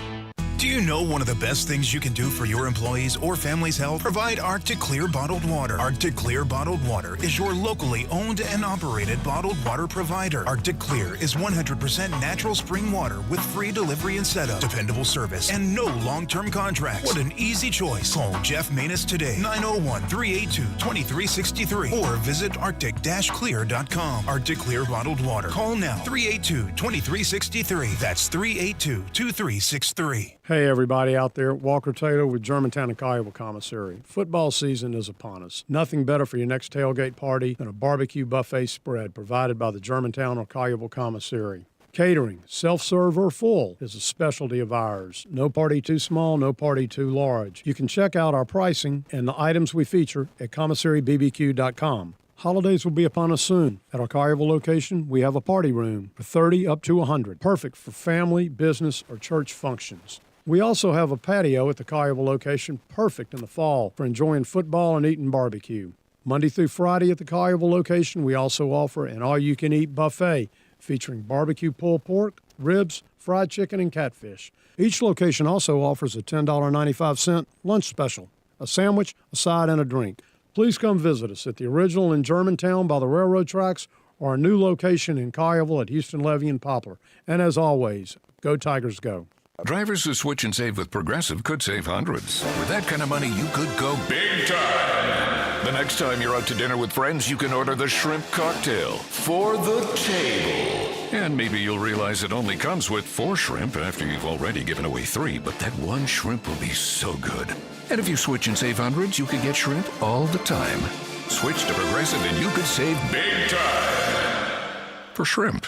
Do you know one of the best things you can do for your employees or family's health? Provide Arctic Clear bottled water. Arctic Clear bottled water is your locally owned and operated bottled water provider. Arctic Clear is 100% natural spring water with free delivery and setup, dependable service, and no long-term contracts. What an easy choice. Call Jeff Manus today, 901-382-2363, or visit arctic-clear.com. Arctic Clear bottled water. Call now, 382-2363. That's 382-2363. Hey, everybody out there. Walker Taylor with Germantown and Collierville Commissary. Football season is upon us. Nothing better for your next tailgate party than a barbecue buffet spread provided by the Germantown or Collierville Commissary. Catering, self-serve or full, is a specialty of ours. No party too small, no party too large. You can check out our pricing and the items we feature at commissarybbq.com. Holidays will be upon us soon. At our Collierville location, we have a party room for 30 up to 100, perfect for family, business, or church functions. We also have a patio at the Collierville location, perfect in the fall for enjoying football and eating barbecue. Monday through Friday at the Collierville location, we also offer an all-you-can-eat buffet featuring barbecue pulled pork, ribs, fried chicken, and catfish. Each location also offers a $10.95 lunch special, a sandwich, a side, and a drink. Please come visit us at the original in Germantown by the railroad tracks or our new location in Collierville at Houston Levy and Poplar. And as always, go Tigers go. Drivers who switch and save with Progressive could save hundreds. With that kind of money, you could go big time. The next time you're out to dinner with friends, you can order the shrimp cocktail for the table. And maybe you'll realize it only comes with 4 shrimp after you've already given away 3, but that one shrimp will be so good. And if you switch and save hundreds, you could get shrimp all the time. Switch to Progressive and you could save big time for shrimp.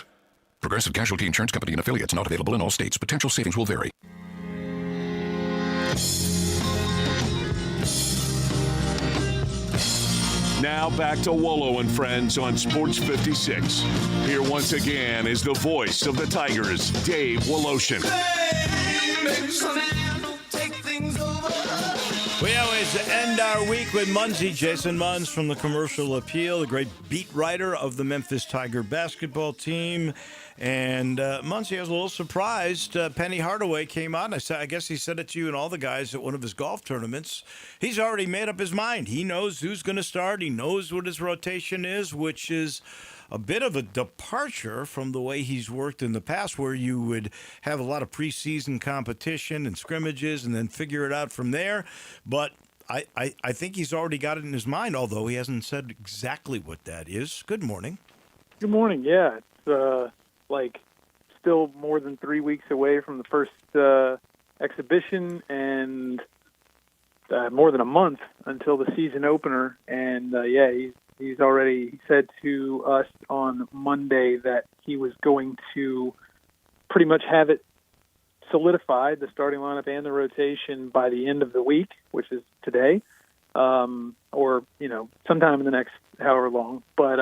Progressive Casualty Insurance Company and affiliates, not available in all states. Potential savings will vary. Now back to Wolo and Friends on Sports 56. Here once again is the voice of the Tigers, Dave Woloshin. We always end our week with Munzie, Jason Munz from the Commercial Appeal, the great beat writer of the Memphis Tiger basketball team. And Munzie was a little surprised. Penny Hardaway came out, and I guess he said it to you and all the guys at one of his golf tournaments. He's already made up his mind. He knows who's going to start. He knows what his rotation is, which is a bit of a departure from the way he's worked in the past, where you would have a lot of preseason competition and scrimmages and then figure it out from there. But I think he's already got it in his mind, although he hasn't said exactly what that is. Good morning. Good morning. Yeah, it's still more than 3 weeks away from the first exhibition and more than a month until the season opener. And, he's already said to us on Monday that he was going to pretty much have it solidified, the starting lineup and the rotation, by the end of the week, which is today, or, sometime in the next however long. But,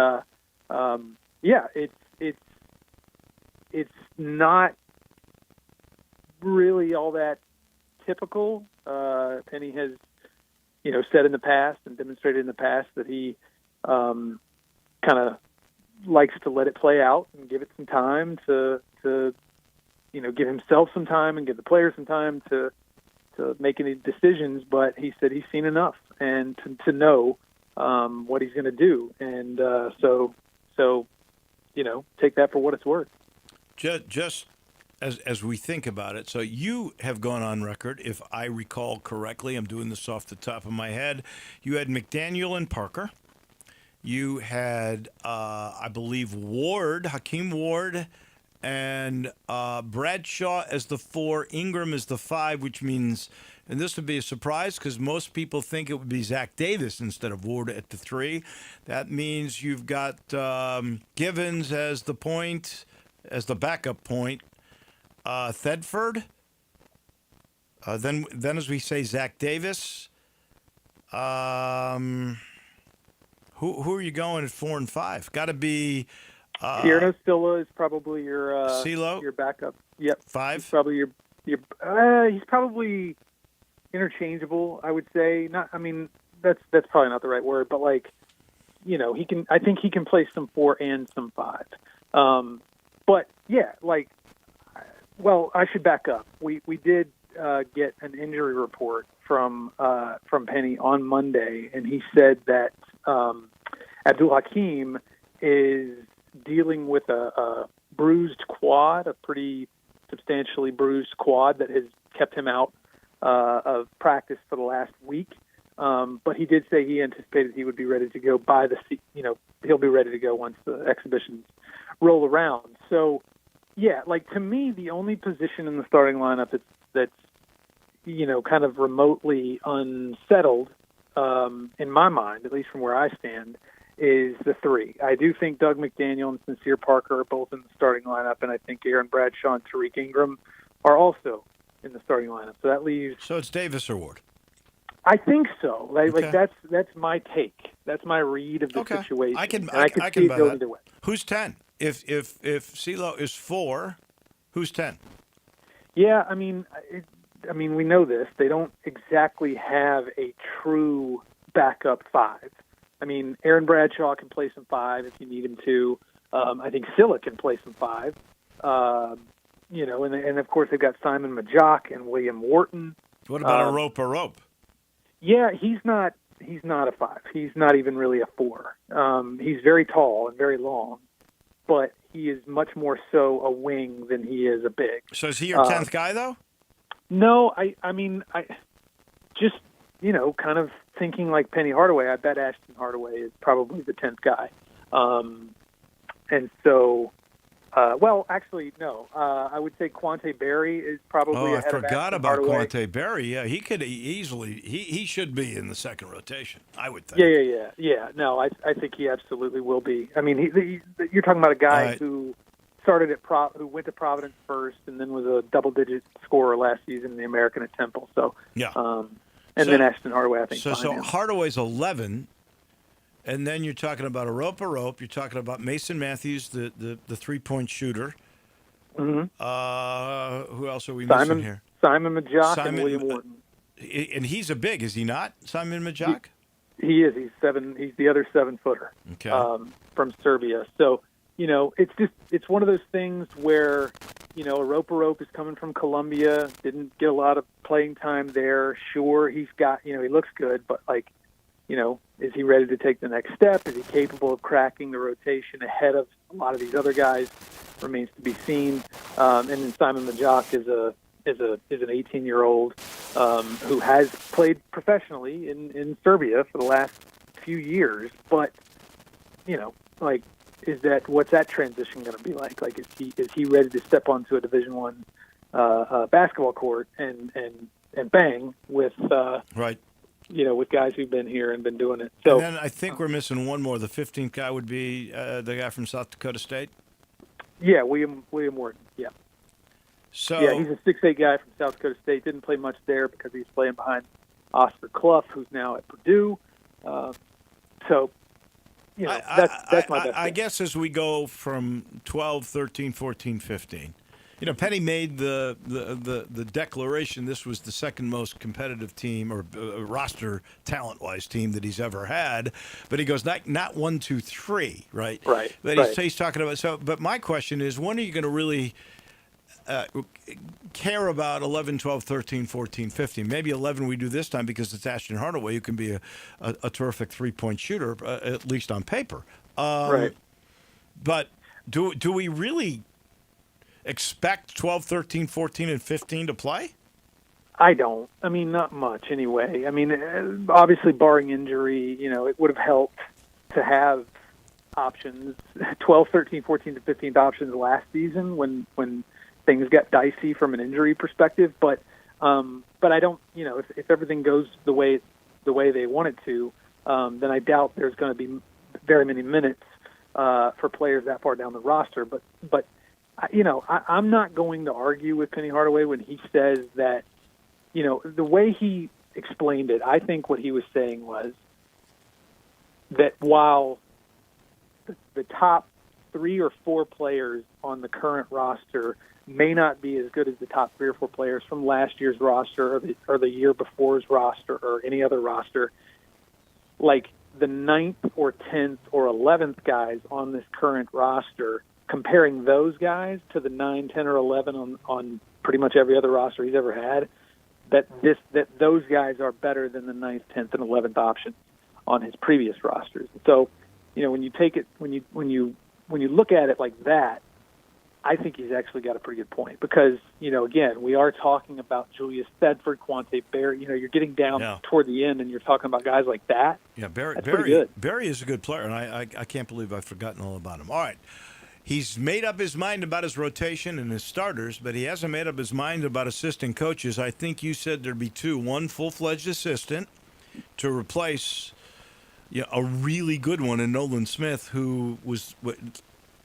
it's not really all that typical. Penny has, said in the past and demonstrated in the past that he kind of likes to let it play out and give it some time to give himself some time and give the players some time to make any decisions. But he said he's seen enough and to know what he's going to do. And so take that for what it's worth. Just as we think about it, so you have gone on record, if I recall correctly, I'm doing this off the top of my head, you had McDaniel and Parker. You had, I believe, Hakeem Ward, and Bradshaw as the 4, Ingram as the 5, which means, and this would be a surprise because most people think it would be Zach Davis instead of Ward at the 3. That means you've got Givens as the point, as the backup point, Thedford. Then as we say, Zach Davis. Who are you going at 4 and 5? Got to be. Tierno Stilla is probably your CeeLo? your backup. Yep. 5. He's probably your. He's probably interchangeable. I would say. Not. I mean, that's probably not the right word, but he can. I think he can play some 4 and some 5. But yeah, well, I should back up. We did get an injury report from Penny on Monday, and he said that Abdul Hakim is dealing with a bruised quad, a pretty substantially bruised quad that has kept him out of practice for the last week. But he did say he anticipated he would be ready to go he'll be ready to go once the exhibitions roll around. So, yeah, to me, the only position in the starting lineup that's kind of remotely unsettled, in my mind, at least from where I stand, is the 3. I do think Doug McDaniel and Sincere Parker are both in the starting lineup, and I think Aaron Bradshaw and Tariq Ingram are also in the starting lineup. So that leaves. So it's Davis or Ward. I think so. Okay. That's my take. That's my read of the situation. I can see it buy go that. either way. Who's 10? If CeeLo is 4, who's 10? Yeah, I mean, we know this. They don't exactly have a true backup 5. I mean, Aaron Bradshaw can play some 5 if you need him to. I think Silla can play some 5. And of course they've got Simon Majok and William Wharton. What about a rope? Yeah, he's not a 5. He's not even really a 4. He's very tall and very long, but he is much more so a wing than he is a big. So is he your 10th guy, though? No, I mean, just, kind of thinking like Penny Hardaway, I bet Ashton Hardaway is probably the 10th guy. And so, actually, no. I would say Quante Berry is probably ahead of Ashton Hardaway. I forgot about Quante Berry. Yeah, he could easily, he should be in the second rotation, I would think. Yeah. No, I think he absolutely will be. I mean, you're talking about a guy who started who went to Providence first and then was a double-digit scorer last season in the American at Temple. So, yeah. Then Ashton Hardaway, I think. So Hardaway's 11, and then you're talking about a rope. You're talking about Mason Matthews, the 3-point shooter. Mm-hmm. Who else are we missing here? Simon Majok and William Wharton. And he's a big, is he not? Simon Majok? He is. He's 7. He's the other 7-footer. Okay. From Serbia. So. It's one of those things where, a rope is coming from Columbia, didn't get a lot of playing time there. Sure, he's got, he looks good, but is he ready to take the next step? Is he capable of cracking the rotation ahead of a lot of these other guys? Remains to be seen. And then Simon Majok is an 18-year-old who has played professionally in Serbia for the last few years, but what's that transition going to be like? Is he ready to step onto a Division I basketball court and bang with right? With guys who've been here and been doing it. So and then I think we're missing one more. The 15th guy would be the guy from South Dakota State. Yeah, William Wharton. Yeah. So yeah, he's a 6'8" guy from South Dakota State. Didn't play much there because he's playing behind Oscar Clough, who's now at Purdue. So. that's my best. I guess as we go from 12, 13, 14, 15, Penny made the declaration this was the second most competitive team or roster talent-wise team that he's ever had. But he goes, not 1, 2, 3, right? Right. But he's talking about But my question is, when are you going to really care about 11, 12, 13, 14, 15? Maybe 11 we do this time because it's Ashton Hardaway, who can be a terrific three-point shooter, at least on paper. Right. But do we really expect 12, 13, 14, and 15 to play? I don't. I mean, not much anyway. I mean, obviously, barring injury, it would have helped to have options, 12, 13, 14 to 15 options last season when things got dicey from an injury perspective. But I don't, if everything goes the way they want it to, then I doubt there's going to be very many minutes for players that far down the roster. But I'm not going to argue with Penny Hardaway when he says that, the way he explained it, I think what he was saying was that while the top 3 or 4 players on the current roster may not be as good as the top 3 or 4 players from last year's roster or the year before's roster or any other roster, like the 9th or 10th or 11th guys on this current roster, comparing those guys to the 9, 10, or 11 on pretty much every other roster he's ever had, that those guys are better than the 9th, 10th, and 11th options on his previous rosters. So, when you take it, when you look at it like that, I think he's actually got a pretty good point because, again, we are talking about Julius Thedford, Quante Barry. You're getting down toward the end and you're talking about guys like that. Yeah, That's pretty good. Barry is a good player, and I can't believe I've forgotten all about him. All right. He's made up his mind about his rotation and his starters, but he hasn't made up his mind about assistant coaches. I think you said there'd be 2, one full-fledged assistant to replace a really good one in Nolan Smith, who was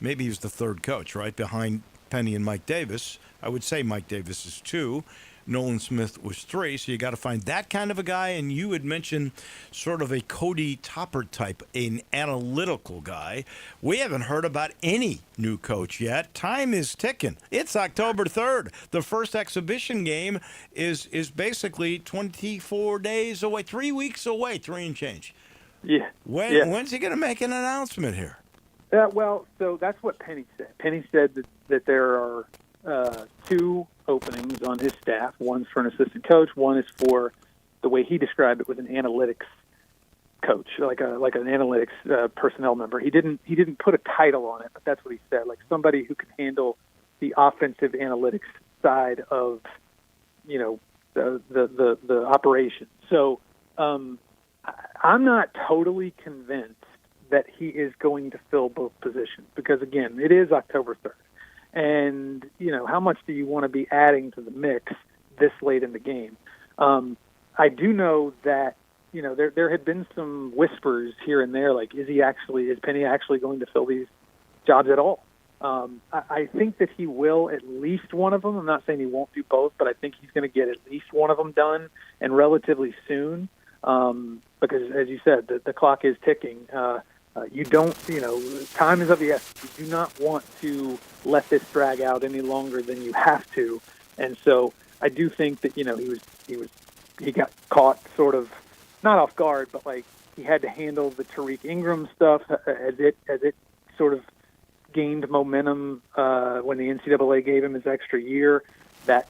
maybe he was the third coach, right, behind Penny and Mike Davis. I would say Mike Davis is 2. Nolan Smith was 3, so you got to find that kind of a guy. And you had mentioned sort of a Cody Topper type, an analytical guy. We haven't heard about any new coach yet. Time is ticking. It's October 3rd. The first exhibition game is basically 24 days away, 3 weeks away, 3 and change. Yeah. When's he going to make an announcement here? Well, so that's what Penny said. Penny said that there are 2 openings on his staff. One's for an assistant coach. One is for, the way he described it, was an analytics coach, like an analytics personnel member. He didn't put a title on it, but that's what he said. Like somebody who can handle the offensive analytics side of, the operation. So I'm not totally convinced that he is going to fill both positions because, again, it is October 3rd. And, how much do you want to be adding to the mix this late in the game? I do know that, there had been some whispers here and there, like, is Penny actually going to fill these jobs at all? I think that he will at least one of them. I'm not saying he won't do both, but I think he's going to get at least one of them done and relatively soon because, as you said, the clock is ticking. You don't, time is of the essence. You do not want to let this drag out any longer than you have to. And so I do think that, he got caught sort of not off guard, but like he had to handle the Tariq Ingram stuff as it sort of gained momentum when the NCAA gave him his extra year. That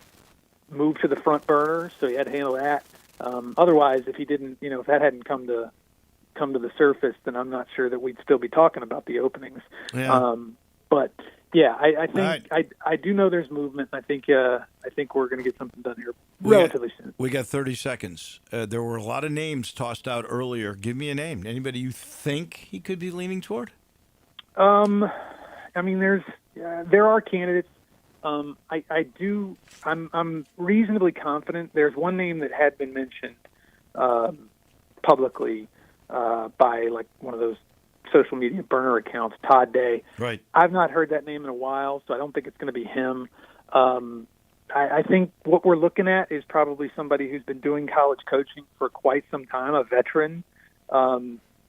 moved to the front burner, so he had to handle that. Otherwise, if he didn't, if that hadn't come to the surface, then I'm not sure that we'd still be talking about the openings. Yeah. But yeah, I think right. I do know there's movement. I think we're going to get something done here relatively soon. We got 30 seconds. There were a lot of names tossed out earlier. Give me a name. Anybody you think he could be leaning toward? I mean, there are candidates. I'm reasonably confident. There's one name that had been mentioned publicly by like one of those social media burner accounts, Todd Day. Right. I've not heard that name in a while, so I don't think it's going to be him. I think what we're looking at is probably somebody who's been doing college coaching for quite some time, a veteran.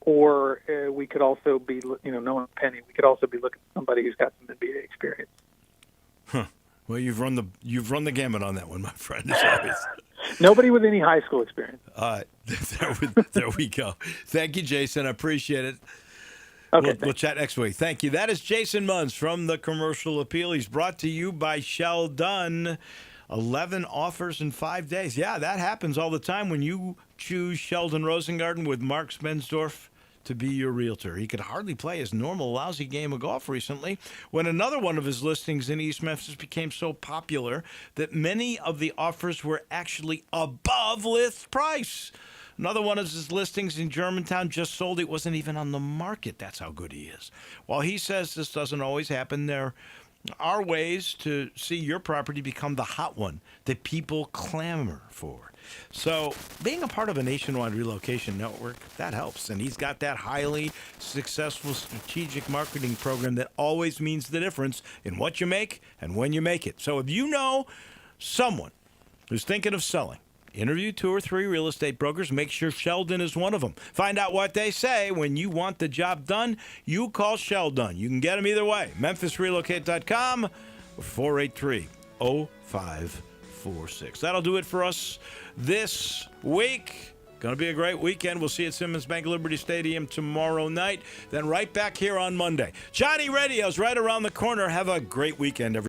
or we could also be, knowing Penny, we could also be looking at somebody who's got some NBA experience. Huh. Well, you've run the gamut on that one, my friend. As always. Nobody with any high school experience. There we go. Thank you, Jason. I appreciate it. Okay, we'll chat next week. Thank you. That is Jason Munz from the Commercial Appeal. He's brought to you by Sheldon. 11 offers in 5 days. Yeah, that happens all the time when you choose Sheldon Rosengarten with Mark Spensdorf to be your realtor. He could hardly play his normal lousy game of golf recently when another one of his listings in East Memphis became so popular that many of the offers were actually above list price. Another one of his listings in Germantown just sold. It wasn't even on the market. That's how good he is. While he says this doesn't always happen, there are ways to see your property become the hot one that people clamor for. So being a part of a nationwide relocation network, that helps. And he's got that highly successful strategic marketing program that always means the difference in what you make and when you make it. So if you know someone who's thinking of selling, interview 2 or 3 real estate brokers. Make sure Sheldon is one of them. Find out what they say. When you want the job done, you call Sheldon. You can get them either way. MemphisRelocate.com or 483-0546. That'll do it for us this week. Going to be a great weekend. We'll see you at Simmons Bank Liberty Stadium tomorrow night. Then right back here on Monday. Johnny Radio's right around the corner. Have a great weekend, everybody.